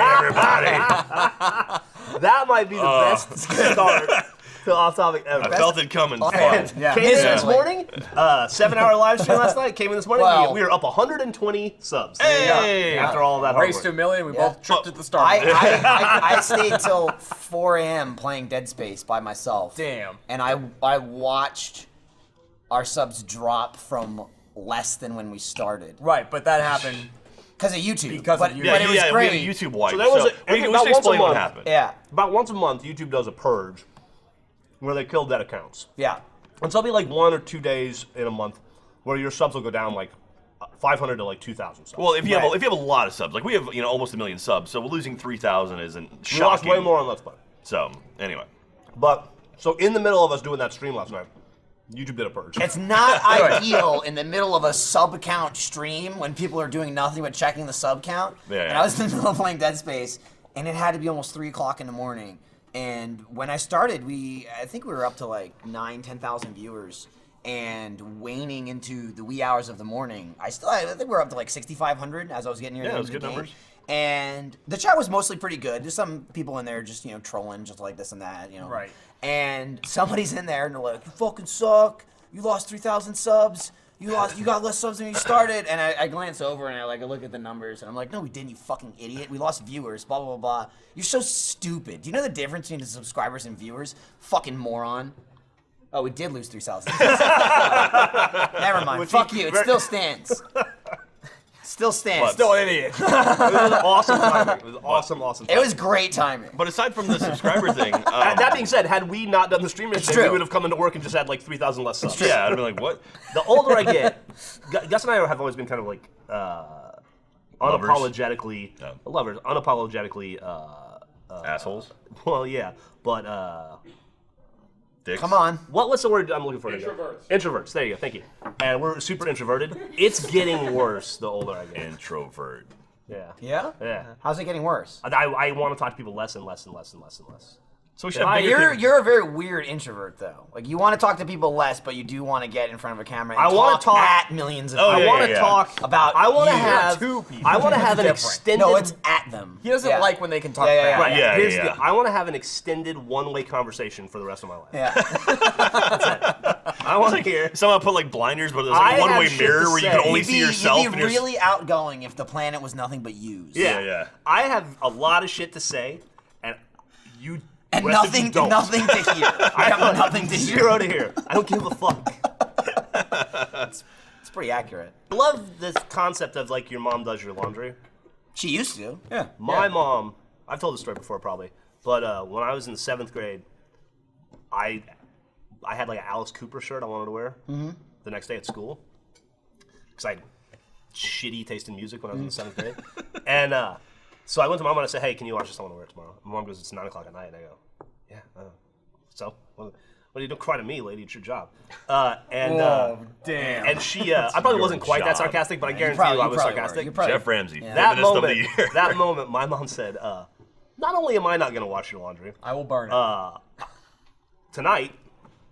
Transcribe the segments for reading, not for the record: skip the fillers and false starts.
Everybody. That might be the best start to Off Topic ever. I felt it coming. Came in this morning, 7-hour live stream last night. Came in this morning, we were up 120 subs. Hey! After all that hard Race work. to a million, we both tripped at the start. I stayed till 4 a.m. playing Dead Space by myself. Damn. And I watched our subs drop from less than when we started. Right, but that happened because of YouTube. Because of YouTube. Yeah, but it was great. we had a YouTube wipe. So there was we about should once a explain what month. happened. Yeah. About once a month, YouTube does a purge where they kill dead accounts. Yeah. And so it'll be like 1 or 2 days in a month where your subs will go down like 500 to like 2,000 subs. Well, if you have a lot of subs, like we have almost 1 million subs, so losing 3,000 isn't shocking. We lost way more on Let's Play. So anyway, But so in the middle of us doing that stream last night, YouTube did a purge. It's not ideal in the middle of a sub count stream when people are doing nothing but checking the sub count. Yeah. And I was in the middle of playing Dead Space, and it had to be almost 3 o'clock in the morning. And when I started, I think we were up to like 10,000 viewers. And waning into the wee hours of the morning, I think we were up to like 6,500 as I was getting near the end of the good game. numbers. And the chat was mostly pretty good. There's some people in there just, trolling, just like this and that, Right. And somebody's in there and they're like, "You fucking suck. You lost 3,000 subs. You got less subs than you started." And I glance over and I look at the numbers and I'm like, "No, we didn't, you fucking idiot. We lost viewers, blah, blah, blah, blah. You're so stupid. Do you know the difference between the subscribers and viewers? Fucking moron." Oh, we did lose 3,000. Never mind. Fuck you. It still stands. Still stands. Still an idiot. It was awesome timing. It was awesome timing. It was great timing. but aside from the subscriber thing, That being said, had we not done the stream yesterday, true. we would have come into work and just had like 3,000 less subs. yeah, I'd be like, what? The older I get, Gus and I have always been kind of like unapologetically lovers, unapologetically Assholes. well, yeah, but Dicks. Come on. what's the word I'm looking for? Introverts. Introverts. There you go. Thank you. And we're super introverted. It's getting worse the older I get. Introvert. Yeah. Yeah? Yeah. How's it getting worse? I want to talk to people less and less and less and less and less. So we should have bigger You're things. you're a very weird introvert though. Like you want to talk to people less, but you do want to get in front of a camera and I wanna talk at millions of Oh, people. yeah, I want to talk about I want to you. have. Two people. I want to have an Different. extended. No, it's at them. He doesn't Yeah. like when they can talk Yeah, yeah, back. yeah. Right, yeah, Here's yeah. the deal. I want to have an extended one-way conversation for the rest of my life. Yeah. I want to hear. Somehow put like blinders, but there's I like a have one-way shit mirror to where you say. can only You'd see be- yourself. You'd and be you're really outgoing if the planet was nothing but yous. Yeah. I have a lot of shit to say, and you. And rest of you nothing, don't. nothing to hear. I have nothing to hear. Zero to hear. I don't give a fuck. It's pretty accurate. I love this concept of like your mom does your laundry. She used to. Yeah. My mom, I've told this story before probably, but when I was in the 7th grade, I had like an Alice Cooper shirt I wanted to wear the next day at school because I had shitty taste in music when I was in the 7th grade, and so I went to Mom and I said, "Hey, can you watch this? I want to wear it tomorrow." My Mom goes, "It's 9 o'clock at night," and I go, "Yeah, so what do you don't cry to me, lady? It's your job." Oh, damn. And she, I probably your wasn't quite that job. sarcastic, but I guarantee probably- you I you was probably were. sarcastic. You probably- Jeff Ramsey, That feminist of the moment, year. that moment, my mom said, "Not only am I not going to wash your laundry, I will burn it. tonight,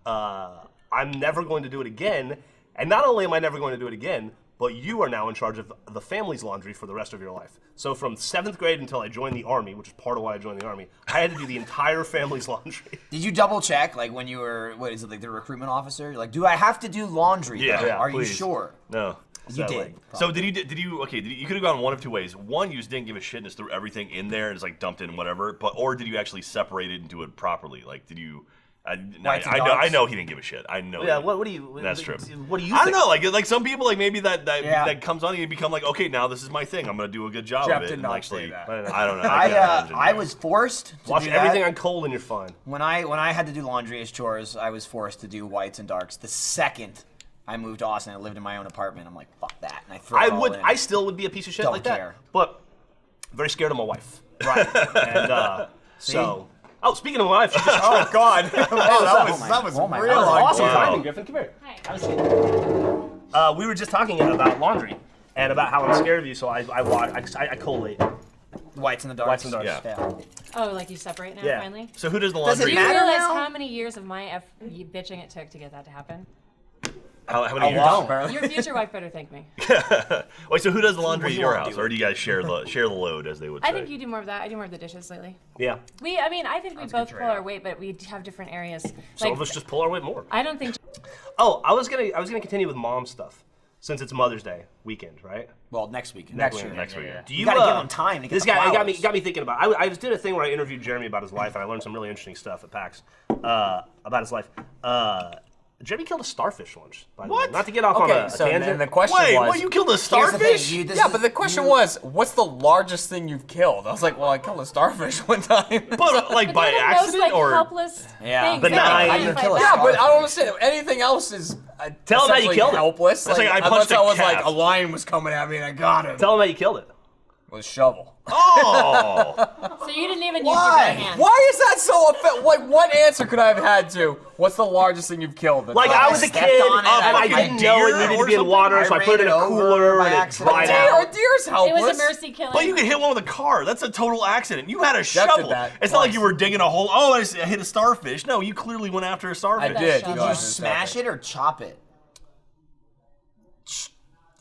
I'm never going to do it again. And not only am I never going to do it again, but you are now in charge of the family's laundry for the rest of your life." So from 7th grade until I joined the Army, which is part of why I joined the Army, I had to do the entire family's laundry. Did you double check, like when you were, what is it, like the recruitment officer? You're like, do I have to do laundry? Yeah, though? yeah, Are please. you sure? No. You did. So did you you could have gone one of two ways. One, you just didn't give a shit and just threw everything in there and just like dumped it and whatever. Or did you actually separate it and do it properly? Like, did you? I know he didn't give a shit. I know. Yeah, he- what do you? That's true. What do you? I think? don't know. Like some people, like maybe that Yeah. that comes on and you become like, okay, now this is my thing. I'm gonna do a good job Jeff of it. did and not actually, say that. I don't know. I can't imagine, I yeah. was forced to Watch do everything that. on cold and you're fine. When I had to do laundry as chores, I was forced to do whites and darks. The second I moved to Austin, I lived in my own apartment. I'm like, fuck that, and I threw it all in. I still would be a piece of shit Don't like care. that. But very scared of my wife. Right. And so. Oh, speaking of my wife, she just Oh, God. that was oh my real God. awesome Wow. timing, Griffin. Come here. Hi. We were just talking about laundry and about how I'm scared of you, so I collate. Whites and the darks. Whites and darks. Yeah. Oh, like you separate now, Yeah. finally? So who does the Does it laundry? Do you matter realize now? how many years of my bitching it took to get that to happen? How many years? don't. Your future wife better thank me. Wait, so who does the laundry at you your wanna house, do or do you guys share the load, as they would say? I think you do more of that. I do more of the dishes lately. Yeah. I think we both pull our weight, but we have different areas. Some of us just pull our weight more. I don't think. Oh, I was gonna continue with mom stuff since it's Mother's Day weekend, right? Well, next week. Next week. Do you You gotta give him time to get this the guy flowers. got me thinking about. I just did a thing where I interviewed Jeremy about his life, and I learned some really interesting stuff at PAX about his life. Jeremy killed a starfish once. By the way. What? Not to get off on a so tangent. then the question Wait, was. what? You killed a Here's the thing, starfish? Yeah, but the question was, what's the largest thing you've killed? I was like, well, I killed a starfish one time. But like by They're the accident most, like, or? helpless Yeah. things. Benign. They I can't didn't fight kill a back. Yeah, but I don't understand. Anything else is Tell him how you essentially killed it. helpless. That's like I unless punched a I was cat. like a lion was coming at me and I got him Tell him how you killed it. with a shovel. Oh, So you didn't even use your Why? bare hands. Why is that so offensive? Like, what answer could I have had to? What's the largest thing you've killed? Like I was a stepped kid, on it, and I fucking didn't know deer it needed to or be in something? water, so I I put it in ran a it over cooler by and it accident. dried deer, out. a deer's helpless. It was a mercy killing. but you can hit one with a car. That's a total accident. You had a Jeff did shovel. that It's not like twice. you were digging a hole. Oh, I hit a starfish. No, you clearly went after a starfish. I did. Did Did you smash it or chop it?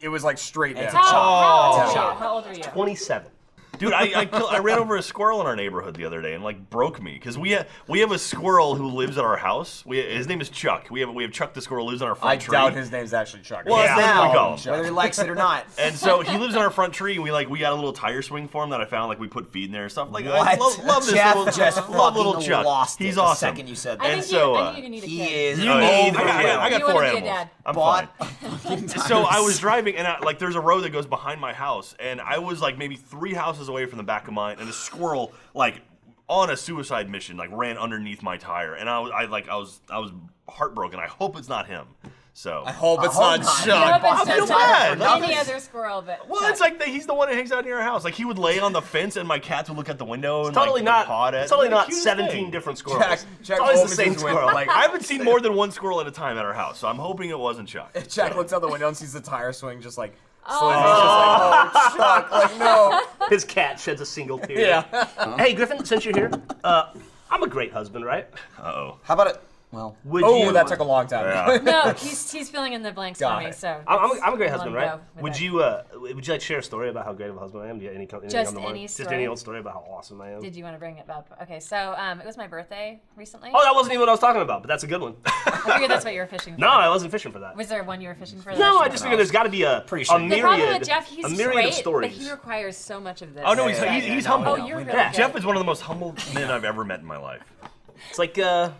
It was like straight down. How old are you? 27. Dude, I ran over a squirrel in our neighborhood the other day and like broke me because we have a squirrel who lives at our house. His name is Chuck. We have Chuck the squirrel who lives in our front I tree. doubt his name's actually Chuck. Well, Yeah. that's what we call him. Chuck. Whether he likes it or not. And so he lives in our front tree, and we got a little tire swing for him that I found. Like we put feed in there and stuff. Like I What? love this Jeff little, just love little fucking Chuck. lost it He's the awesome. second you said I And that. think so, you need a kid. He is. You need. over I it. got You 4 wanna be a animals. dad. I'm Bought fine. So I was driving, and there's a road that goes behind my house, and I was like maybe 3 houses away from the back of mine, and a squirrel like on a suicide mission like ran underneath my tire, and I was heartbroken. I hope it's not him. So I hope it's hope not not. Chuck. I feel bad. Any other squirrel, but Well, it's like he's the one that hangs out near our house. Like he would lay on the fence, and my cats would look at the window and Totally like paw at it. It's totally It's the not cutest 17 thing. different squirrels. Jack It's always the same opens his window, squirrel. like, I haven't seen more than one squirrel at a time at our house, so I'm hoping it wasn't Chuck. Jack looks out the window and sees the tire swing just like slowly. He's just like, oh, Chuck, like, no. His cat sheds a single tear. Yeah. Hey, Griffin, since you're here, I'm a great husband, right? Uh-oh. How about it? Well, Would Oh, you? that took a long time. Yeah. no, he's filling in the blanks Got for me. it. So I'm a great let husband, him right? go with Would it. you like to share a story about how great of a husband I am? Do you have anything Just on the mind? any Just story? any old story about how awesome I am? Did you want to bring it up? Okay, so it was my birthday recently. Oh, that wasn't even what I was talking about, but that's a good one. I figured that's what you were fishing for. No, I wasn't fishing for that. Was there one you were fishing for? that No, I should just know? figured there's got to be a Pretty sure. The myriad, problem with Jeff, he's a myriad great, of stories. but he requires so much of this. Oh no, Yeah, he's no, humble. Oh, you're really Yeah. good. Jeff is one of the most humble men I've ever met in my life. It's like, yeah.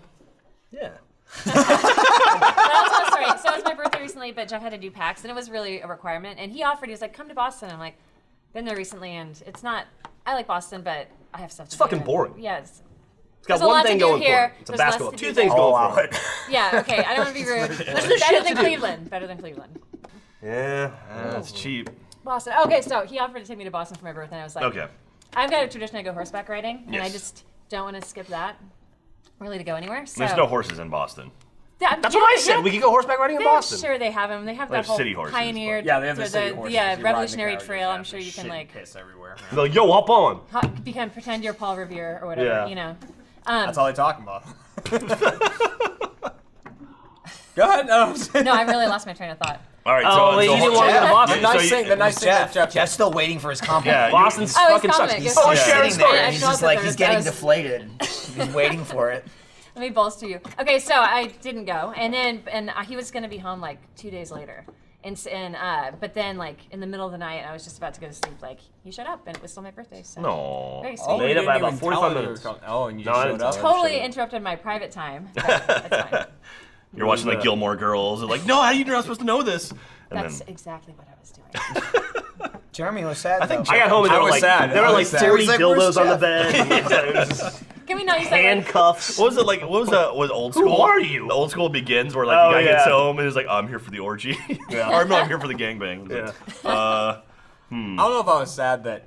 But I'll tell a story. So it was my birthday recently, but Jeff had to do PAX, and it was really a requirement. And he offered, he was like, come to Boston. I'm like, been there recently, and it's not, I like Boston, but I have stuff to do. fucking boring. Yeah, It's got There's a one lot to thing do going here. for it. It's a There's less basketball. to 2 do things there. going for it. yeah, okay, I don't want to be rude. Better shit than to do. Cleveland. Better than Cleveland. Yeah. That's cheap. Boston. Okay, so he offered to take me to Boston for my birthday, and I was like, Okay. I've got a tradition, I go horseback riding, and I Yes. just don't want to skip that, really, to go anywhere. So There's no horses in Boston. Yeah, That's yeah, what I yeah, said. We could go horseback riding in I'm Boston. sure they have them. They have They that have whole city horses, pioneered, Yeah, they have the city the horses. yeah, You ride in the Revolutionary carriages Trail. I'm after sure you can shit like piss everywhere. They're like, yo, hop on. pretend you're Paul Revere or whatever, Yeah. you know. That's all they talking about. Go ahead. No, I really lost my train of thought. All right. Oh, so wait, you didn't want to go to The Boston? nice thing that Jeff's Jeff. still waiting for his compliment. Yeah, Boston's Oh, he's fucking sucks. coming. He's Oh, just sharing sitting there. stories. He's I just thought like that he's there getting was- deflated. He's waiting for it. Let me bolster you. Okay, so I didn't go, and he was gonna be home like 2 days later, but then like in the middle of the night, I was just about to go to sleep. Like he showed up, and it was still my birthday. So No. very sweet. Oh, Made you it by didn't about even 45 tell her you were minutes. coming. Oh, and you No, just I showed didn't up. tell her. Totally interrupted my private time. But that's fine. You're watching like Gilmore Girls, and like, no, how you're not supposed to know this? And That's then exactly what I was doing. Jeremy was sad. think though. I got home and I there were was like sad. there were I like was sad. 40 He's like, dildos "Where's on the Jeff?" bed. It was just Can we not use that? Like, handcuffs. what was it like? What was old school? Who are you? The old school begins where like Oh, the guy gets yeah. home and is like, I'm here for the orgy. Yeah. Or no, I'm here for the gangbang. Yeah. I don't know if I was sad that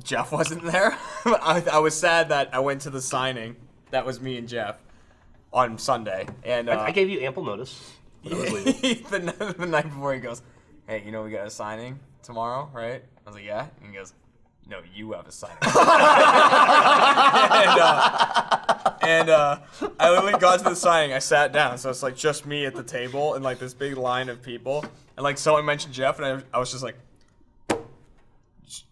Jeff wasn't there. I was sad that I went to the signing. That was me and Jeff on Sunday, and I gave you ample notice. But I was leaving. the night before he goes, "Hey, you know we got a signing tomorrow, right?" I was like, "Yeah," and he goes, "No, you have a signing." And I literally got to the signing. I sat down, so it's like just me at the table and like this big line of people. And like someone mentioned Jeff, and I was just like,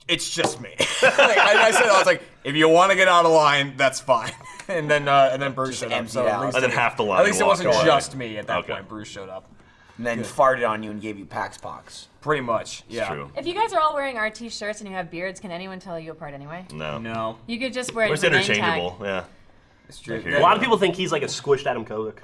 it's just me. I said, I was like, if you want to get out of line, that's fine. And then Bruce showed up. So at least and then half the line. At least it wasn't away. just me at that point. Bruce showed up. And then farted on you and gave you Pax Pox. Pretty much, yeah. It's true. If you guys are all wearing RT shirts and you have beards, can anyone tell you apart anyway? No. No. You could just wear It's your name interchangeable. tag. Yeah. It's true. A lot of people think he's like a squished Adam Kovic.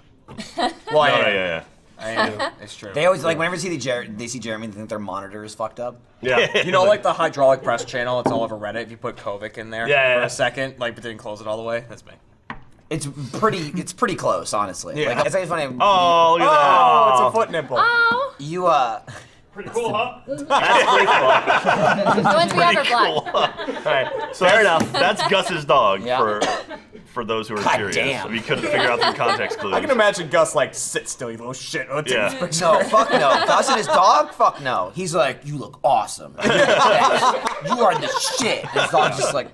Well, Yeah. I am. It's true. They always like whenever they see Jeremy, they think their monitor is fucked up. Yeah. You know, like the hydraulic press channel, it's all over Reddit. If you put Kovic in there for a second, like, but didn't close it all the way, that's me. It's pretty close, honestly. Yeah. Like, it's actually funny. Oh, look at that. Oh, it's a foot nipple. Oh, You Pretty cool, huh? That's pretty cool. the ones we have are Cool. black. All right. So fair enough. That's Gus's dog Yeah. for those who are God curious. damn. If you couldn't figure out the context clues. I can imagine Gus like sit still, you little shit. Yeah. no, fuck no. Gus and his dog, fuck no. He's like, you look awesome. You are the shit. And his dog's just like,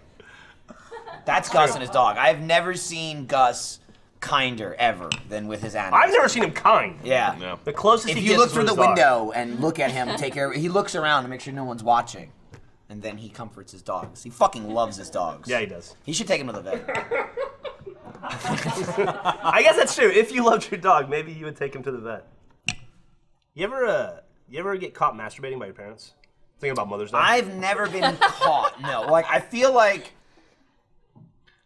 that's Gus and his dog. I've never seen Gus kinder ever than with his animals. I've never seen him kind. Yeah. No. The closest If he you gets look is through with the his dog. window and look at him, take care of it, he looks around to make sure no one's watching. And then he comforts his dogs. He fucking loves his dogs. Yeah, he does. He should take him to the vet. I guess that's true. If you loved your dog, maybe you would take him to the vet. You ever get caught masturbating by your parents? Thinking about Mother's Day. I've never been caught. No, like I feel like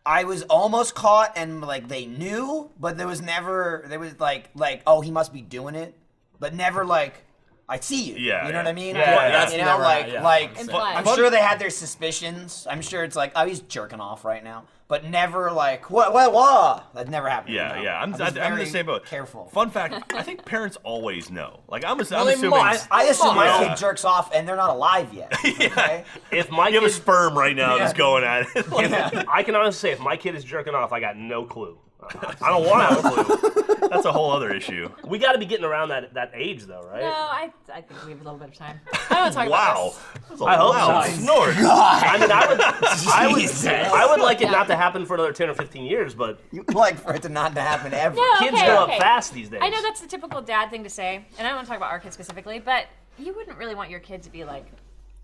I was almost caught and like they knew, but there was like oh he must be doing it, but never like I see you. Yeah, You know what I mean? Yeah, that's you know, never- like yeah. like Implied. I'm sure they had their suspicions. I'm sure it's like oh he's jerking off right now, but never like what? That never happened. Yeah, No. yeah. I'm I was in the very same boat. Careful. Fun fact: I think parents always know. Like I'm they assuming. must. I assume my Yeah. kid jerks off and they're not alive yet. Okay? if my You have a kid, sperm right now that's going at it. Like, I can honestly say, if my kid is jerking off, I got no clue. I don't want to have a clue. that's a whole other issue. We got to be getting around that age, though, right? No, I think we have a little bit of time. I don't want to talk Wow. about this. That's a I hope loud so. snort. I mean, Jesus. I would like it Yeah. not to happen for another 10 or 15 years, but You would like for it to not to happen ever. No, kids okay, grow up okay. fast these days. I know that's the typical dad thing to say, and I don't want to talk about our kids specifically, but you wouldn't really want your kid to be like,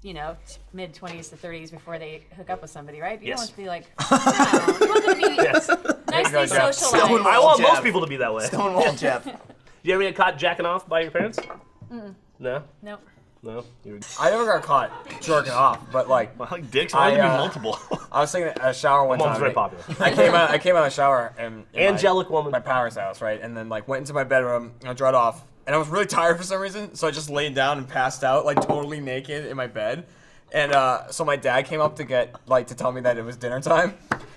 you know, mid-20s to 30s before they hook up with somebody, right? You Yes. don't want to be like, no, you want them to be Yes. nicely go, Jeff. socialized. I want Jeff. most people to be that way. Stonewall Jeff. You ever get caught jacking off by your parents? No? Nope. No? You I never got caught jerking off, but like Well, like dicks, why would there be multiple? I was taking a shower one Mom's time. very popular. I came out of the shower and Angelic woman. my parents' house, right? And then like went into my bedroom and I dried off. And I was really tired for some reason, so I just laid down and passed out, like totally naked in my bed. And so my dad came up to tell me that it was dinner time.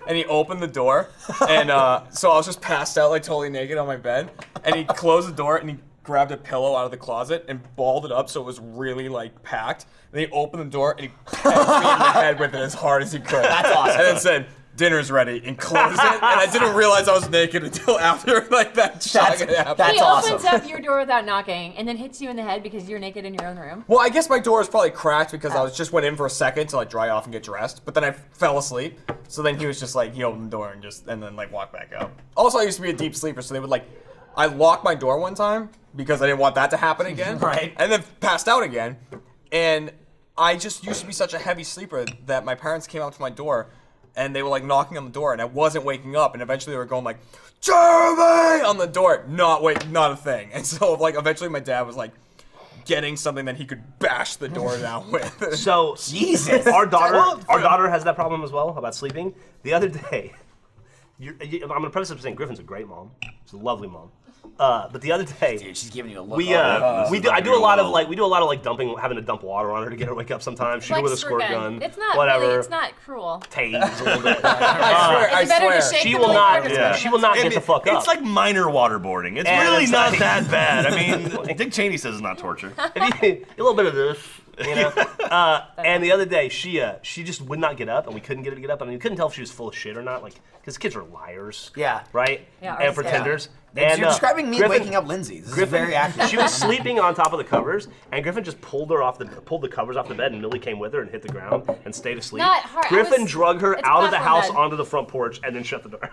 And he opened the door, and so I was just passed out like totally naked on my bed. And he closed the door and he grabbed a pillow out of the closet and balled it up so it was really like packed. And he opened the door and he pecked me in the head with it as hard as he could. That's awesome. And then said, "Dinner's ready," and closed it. And I didn't realize I was naked until after like that shock had happened. That's He awesome. opens up your door without knocking and then hits you in the head because you're naked in your own room. Well, I guess my door is probably cracked because I was just went in for a second to like dry off and get dressed, but then I fell asleep. So then he was just like he opened the door and then like walked back out. Also, I used to be a deep sleeper, so they would like I locked my door one time because I didn't want that to happen again. Right. And then passed out again, and I just used to be such a heavy sleeper that my parents came out to my door. And they were like knocking on the door, and I wasn't waking up. And eventually, they were going like, "Jeremy!" on the door, not a thing. And so, like, eventually, my dad was like getting something that he could bash the door down with. So Jesus. our daughter has that problem as well about sleeping. The other day, I'm gonna preface this by saying Griffin's a great mom. She's a lovely mom. But the other day, Dude, she's giving you a look. I do a lot of dumping, having to dump water on her to get her to wake up sometimes. Shoot her Like with a squirt gun. It's not whatever. really, it's not cruel. Tase a little bit. I It's better swear. to shake She them will like not. Curtis Yeah. Wilson. She will not get the fuck up. It's like minor waterboarding. It's And really it's not like- that bad. I mean, Dick Cheney says it's not torture. A little bit of this, you know. And the other day, she just would not get up, and we couldn't get her to get up. I mean, we couldn't tell if she was full of shit or not, like because kids are liars. Yeah. Right. Yeah, And or- pretenders. You're And, describing me Griffin- waking up Lindsay. This is Griffin, very accurate. She was sleeping on top of the covers, and Griffin just pulled the covers off the bed, and Millie came with her and hit the ground and stayed asleep. Not hard. Griffin drug her it's out of the platform house bed. onto the front porch and then shut the door.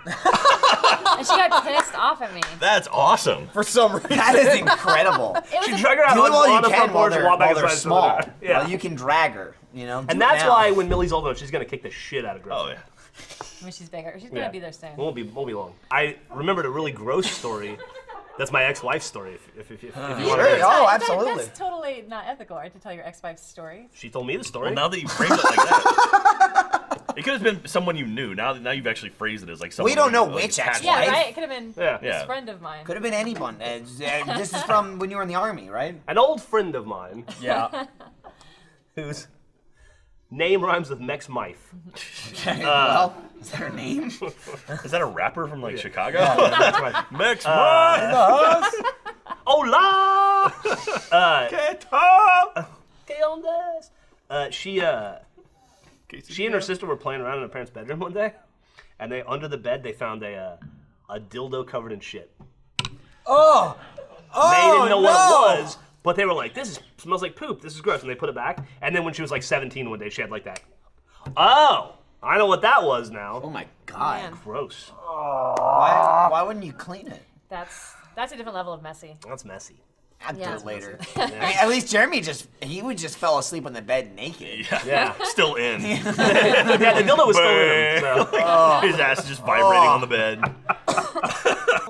And she got pissed off at me. That's awesome. For some reason. That is incredible. It She was drug her out Do it while on you the can front while porch and they're, walk back while they're inside. small. Yeah. Well, you can drag her, you know. Do And it that's now. why when Millie's old enough, she's gonna kick the shit out of Griffin. Oh yeah. when she's bigger. She's gonna be there soon. Won't be long. I remembered a really gross story. That's my ex-wife's story. If you want to Sure. hear it. Oh, That's- absolutely. That's totally not ethical, right? To tell your ex-wife's story. She told me the story. Well, now that you framed it like that, it could have been someone you knew. Now you've actually phrased it as like someone. We don't know like, which attached Yeah, Wife? right? It could have been Yeah. this Yeah. friend of mine. Could have been anyone. This is from when you were in the army, right? An old friend of mine Yeah. whose name rhymes with Mex Mife. Well, is that her name? Is that a rapper from like Chicago? That's right. Max Hola! ¿Qué ondas? She and her sister were playing around in her parents' bedroom one day, and under the bed they found a dildo covered in shit. Oh! They didn't know no! what it was, but they were like, smells like poop. This is gross. And they put it back. And then when she was like 17 one day, she had like that. Oh, I know what that was now. Oh my god. Man. Gross. Why wouldn't you clean it? That's a different level of messy. That's messy. I'd Yeah. do it later. I mean, at least Jeremy would just fell asleep on the bed naked. Yeah. Still in. Yeah, the dildo was still in him. So. His ass is just vibrating on the bed.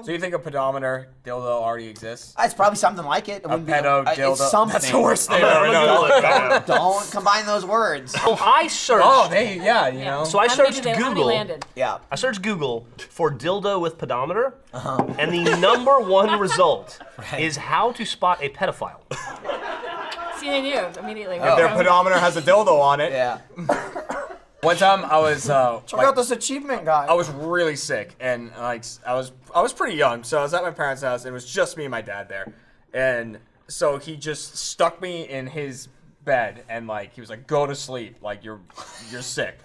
So you think a pedometer dildo already exists? It's probably something like it. It wouldn't be pedo It's dildo. something. That's the worst thing I'm ever. gonna No. Google it right now. Don't combine those words. So I searched. Oh, you know. So I How many searched did they- how many Google. landed? Yeah. I searched Google for dildo with pedometer, and the number one result is how to spot a pedophile. See, they knew immediately. If their pedometer has a dildo on it. Yeah. One time I was Check out this achievement guy. I was really sick, and like I was pretty young, so I was at my parents' house. And it was just me and my dad there, and so he just stuck me in his bed, and like he was like, "Go to sleep, like you're sick,"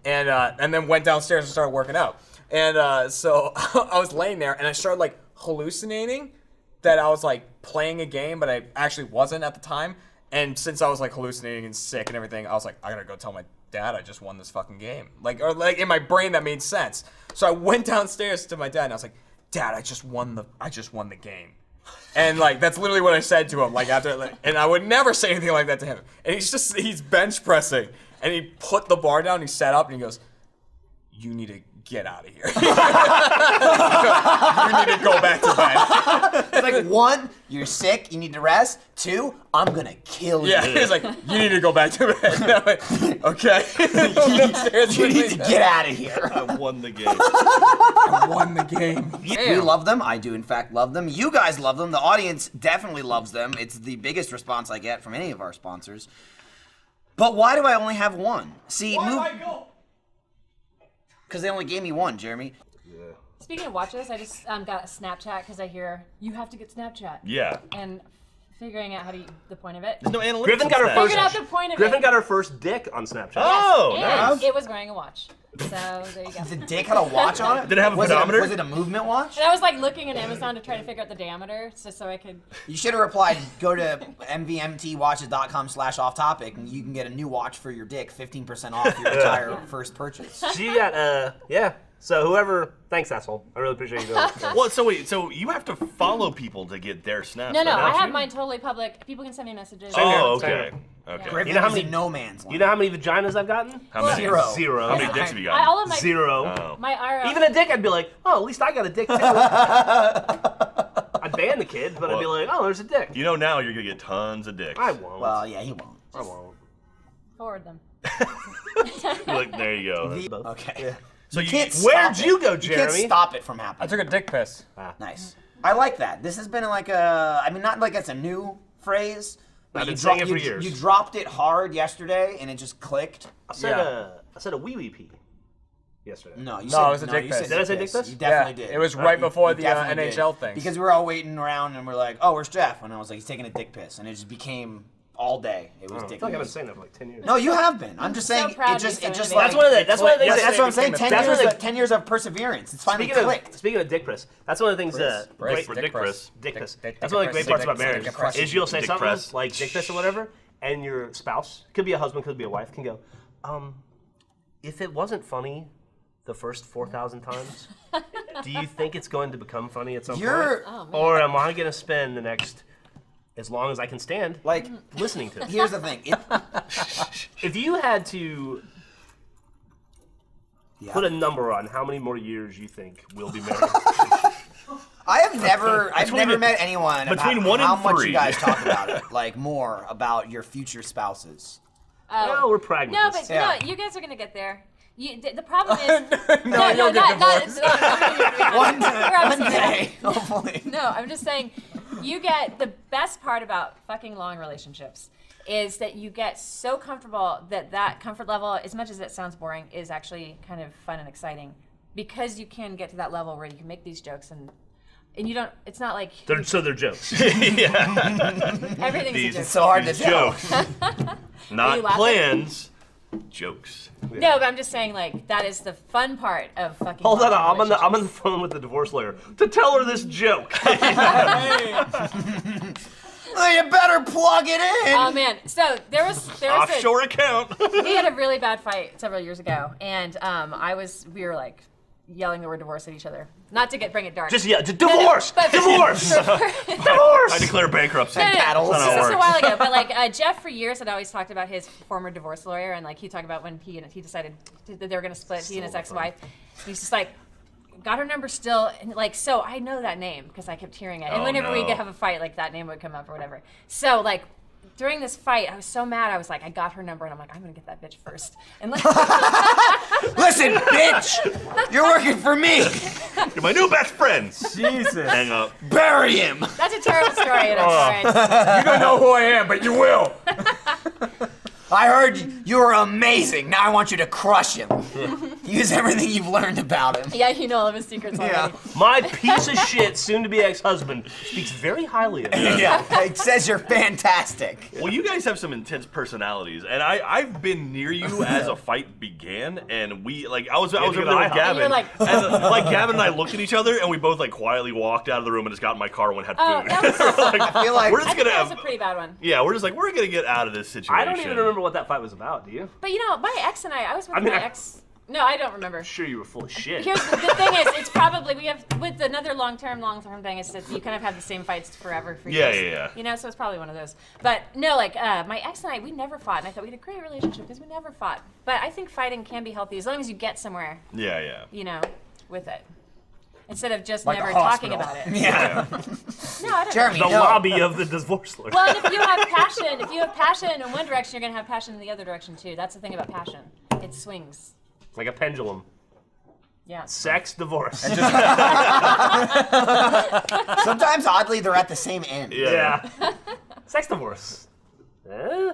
and then went downstairs and started working out. And so I was laying there, and I started like hallucinating that I was like playing a game, but I actually wasn't at the time. And since I was like hallucinating and sick and everything, I was like, I gotta go tell my dad I just won this fucking game. Like in my brain that made sense. So I went downstairs to my dad and I was like, Dad, I just won the game. And like that's literally what I said to him. Like after, and I would never say anything like that to him. And he's bench pressing, and he put the bar down. He sat up and he goes, "You need to get out of here. You need to go back to bed." It's like, 1, you're sick, you need to rest. 2, I'm gonna kill you. Yeah, he's like, "You need to go back to bed." And I'm like, okay. You need to get out of here. I won the game. I won the game. We love them. I do, in fact, love them. You guys love them. The audience definitely loves them. It's the biggest response I get from any of our sponsors. But why do I only have one? See, because they only gave me one, Jeremy. Speaking of watches, I just got a Snapchat because I hear you have to get Snapchat. Yeah. And figuring out the point of it. There's no analytics. Griffin got her on first. Figured out the point of Griffin it. got her first dick on Snapchat. Oh, and nice. it was wearing a watch. So there you go. The dick had a watch on it? Did it have a was pedometer? Was it a movement watch? And I was like looking at Amazon to try to figure out the diameter, just so I could. You should have replied, go to mvmtwatches.com/off-topic, and you can get a new watch for your dick, 15% off your entire first purchase. She got yeah. So whoever, thanks asshole. I really appreciate you doing it. Well, so wait, so you have to follow people to get their snaps? No, don't I have you? mine totally public. People can send me messages. Oh, Same okay. here. Okay. Griffin You know how is many- a no man's land. You know how many vaginas I've gotten? How many? Zero. Zero. How many dicks have you got? All of my Zero. Oh. my IRL. Even a dick, I'd be like, oh, at least I got a dick too. I'd ban the kid, but I'd be like, oh, there's a dick. You know now you're gonna get tons of dicks. I won't. Well, yeah, he won't. I won't. forward them. Like, there you go. Okay. So you Can't Where'd stop you it. go, You Jeremy? can't stop it from I happening. took a dick piss. Nice. I like that. This has been like a, I mean, not like it's a new phrase, but I've you been saying dropped it for years. You dropped it hard yesterday, and it just clicked. I said a wee wee pee yesterday. No, you No, said it was a dick you piss. said Did I say dick piss? You definitely Yeah, did. it was right before You the definitely did. NHL things. Because we were all waiting around, and we're like, "Oh, where's Jeff?" And I was like, "He's taking a dick piss," and it just became all day. It was I dick feel like I've been piss. saying that for like 10 years. No, you have been. I'm just so saying. proud It of you just, so it just many like. That's one of the. That's one of the things. Yesterday That's what I'm saying. became 10 a years, thing. of, 10 years of perseverance. It's finally clicked. Speaking of dick piss, that's one of the things. Briss, Dick dick piss. piss. Dick piss. Dick That's one of the great piss. parts about Dick marriage. piss. Is you'll say Dick something press. like dick piss or whatever, and your spouse, could be a husband, could be a wife, can go, if it wasn't funny the first 4,000 times, Do you think it's going to become funny at some point? Oh, man. Or am I going to spend the next, as long as I can stand, Like, listening to it? here's the thing. If you had to put a number on how many more years you think we'll be married, I've never met anyone between about 1 and how much 3. you guys talk about it, like more about your future spouses. well, we're No, pragmatists. but Yeah. no, you guys are gonna get there. The problem is No, you'll get divorced. One We're day, hopefully. No, I'm just saying, you get the best part about fucking long relationships is that you get so comfortable that comfort level, as much as it sounds boring, is actually kind of fun and exciting because you can get to that level where you can make these jokes and you don't. It's not like They're jokes. everything's These- a joke. It's so hard to These tell. jokes, Are not you laughing? plans. Jokes. No, but I'm just saying, like, that is the fun part of fucking. Hold on, long I'm on the relationships. phone with the divorce lawyer to tell her this joke. Oh, you better plug it in. Oh man, so there was Offshore account. we had a really bad fight several years ago, and we were like yelling the word divorce at each other. Not to bring it dark. Just divorce, but- divorce, divorce. I declare bankruptcy. No, paddles. That's how it this was a works. while ago, but like Jeff for years had always talked about his former divorce lawyer, and like he talked about when he decided that they were going to split, he and his ex-wife. He's just like, got her number still, and like, so I know that name because I kept hearing it, and Oh, whenever we no. could have a fight, like that name would come up or whatever. So like during this fight, I was so mad. I was like, I got her number, and I'm like, I'm gonna get that bitch first. And like, Listen, bitch, you're working for me. You're my new best friends. Jesus. Hang up. Bury him. that's a terrible story, and I'm sorry. You don't know who I am, but you will. I heard you were amazing. Now I want you to crush him. Use everything you've learned about him. Yeah, you know all of his secrets already. Yeah. My piece of shit, soon-to-be ex-husband, speaks very highly of you. Yeah, it says you're fantastic. Well, you guys have some intense personalities, and I've been near you as a fight began, and we like I was to over get there an with IHOP. Gavin, And you're like- and like Gavin and I looked at each other, and we both like quietly walked out of the room and just got in my car and had Oh, food. that was, I feel like We're I just think gonna that was have, a pretty bad one. yeah, we're just like we're gonna get out of this situation. I don't even remember what that fight was about, do you? But you know, my ex and I was with I mean, my ex. No, I don't remember. I'm sure you were full of shit. Here's the thing is, it's probably, we have, with another long-term thing is that you kind of have the same fights forever for Yeah, years. yeah, yeah. You know, so it's probably one of those. But no, like, my ex and I, we never fought, and I thought we had a great relationship because we never fought. But I think fighting can be healthy as long as you get somewhere, Yeah, yeah. you know, with it. Instead of just Like a never talking hospital. about it. yeah. No, I don't Jeremy, the no. lobby of the divorce lawyer. Well, and if you have passion in one direction, you're going to have passion in the other direction too. That's the thing about passion. It swings. Like a pendulum. Yeah. Sex, divorce. Sometimes, oddly, they're at the same end. Yeah. Sex, divorce. Eh?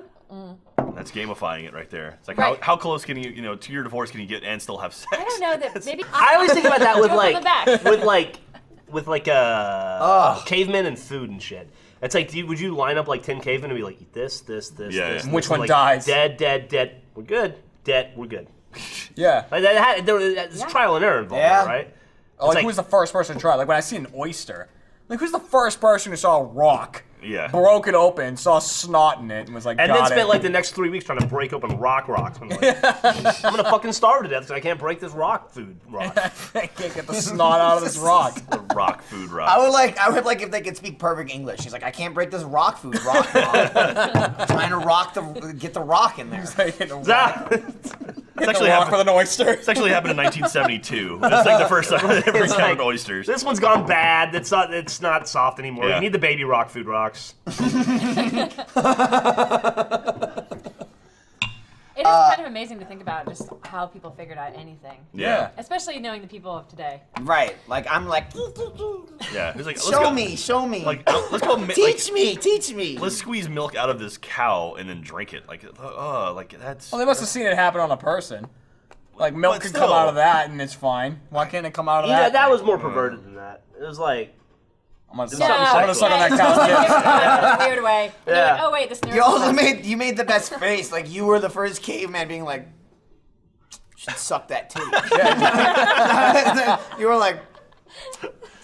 That's gamifying it right there. It's like Right. how close can you to your divorce can you get and still have sex? I don't know that maybe. I always think about that with Joke on the like, back. with cavemen and food and shit. It's like, would you line up like 10 cavemen and be like, eat this, Yeah, this, yeah. and Which this, one like, dies? Dead, we're good. Dead, we're good. Yeah. Like there's Yeah. trial and error involved, Yeah. right? Oh, like, like- who was the first person to try? Like when I see an oyster, like who's the first person who saw a rock, Yeah. broke it open, saw snot in it, and was like, And got then it. spent like the next 3 weeks trying to break open rocks. I'm like, I'm gonna fucking starve to death because I can't break this rock. I can't get the snot out of this rock. The rock food rock. I would like if they could speak perfect English. He's like, I can't break this rock food rock. Trying to get the rock in there. Like, hit a rock, It's actually rock with happened. an oyster. It's actually happened in 1972. That's like the first time I ever It's encountered like, oysters. This one's gone bad. It's not soft anymore. Yeah. You need the baby rock food rocks. It is kind of amazing to think about just how people figured out anything. Yeah. Especially knowing the people of today. Right. Like, I'm like, Yeah. He's like, let's show go, me. Like, let's go. teach me. Let's squeeze milk out of this cow and then drink it. Like, like that's. Well, they must have seen it happen on a person. Like milk But could still. come out of that, and it's fine. Why can't it come out of Yeah, that? that was more perverted than that. It was like, I'm gonna something suck on that cow's In dick. a weird way. They're Yeah. like, oh wait, this You also made the best face. Like, you were the first caveman being like, should suck that titty. You were like,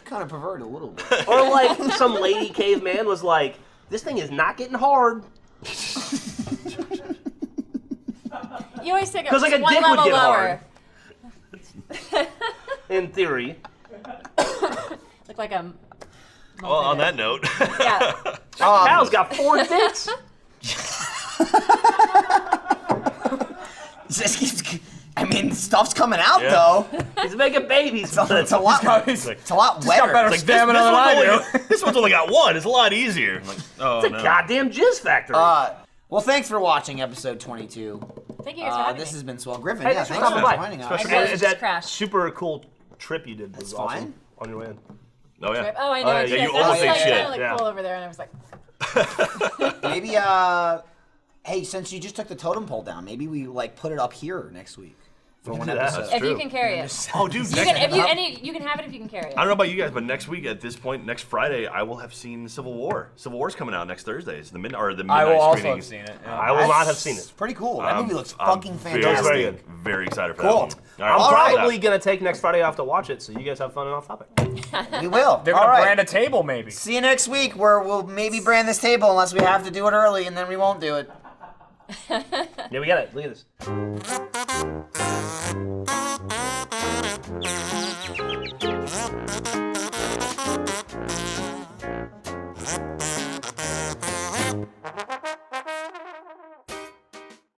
kind of perverted a little bit. or like some lady caveman was like, this thing is not getting hard. You always take it 'Cause, like, just a one dick would level get lower. hard. In theory. like a. Well, on that note. Yeah. Cal's got 4 dicks. Just keeps. I mean, stuff's coming out though. He's making babies. It's a lot. It's a lot wetter. better stamina than I do. This one's only got one. It's a lot easier. I'm like, oh, It's a goddamn jizz factory. Well, thanks for watching episode 22. Thank you guys for having This me. has been swell. Griffin, Hey, yeah, thanks for thanks for stopping by. joining us. Especially I really is just that crashed. super cool trip you did was That's awesome fine. on your way in. Oh, yeah. Oh, I know. yeah, shit. you That almost was ate like, shit. kinda like Yeah. cool over there, and I was like, Maybe, hey, since you just took the totem pole down, maybe we like put it up here next week for one do that. episode. That's if true. you can carry it. Oh, dude. You Next, can, if you any, you can have it if you can carry it. I don't know about you guys, but next week at this point, next Friday, I will have seen Civil War. Civil War's coming out next Thursday. It's the I midnight will also screenings. have seen it. Yeah. I will not have seen it. It's pretty cool. That movie looks I'm fucking very, fantastic. very good. Very excited for Cool. that one. I'm All right. probably going to take next Friday off to watch it, so you guys have fun and off topic. We will. They're All gonna right. brand a table, maybe. See you next week where we'll maybe brand this table unless we have to do it early and then we won't do it. Yeah, we got it. Look at this.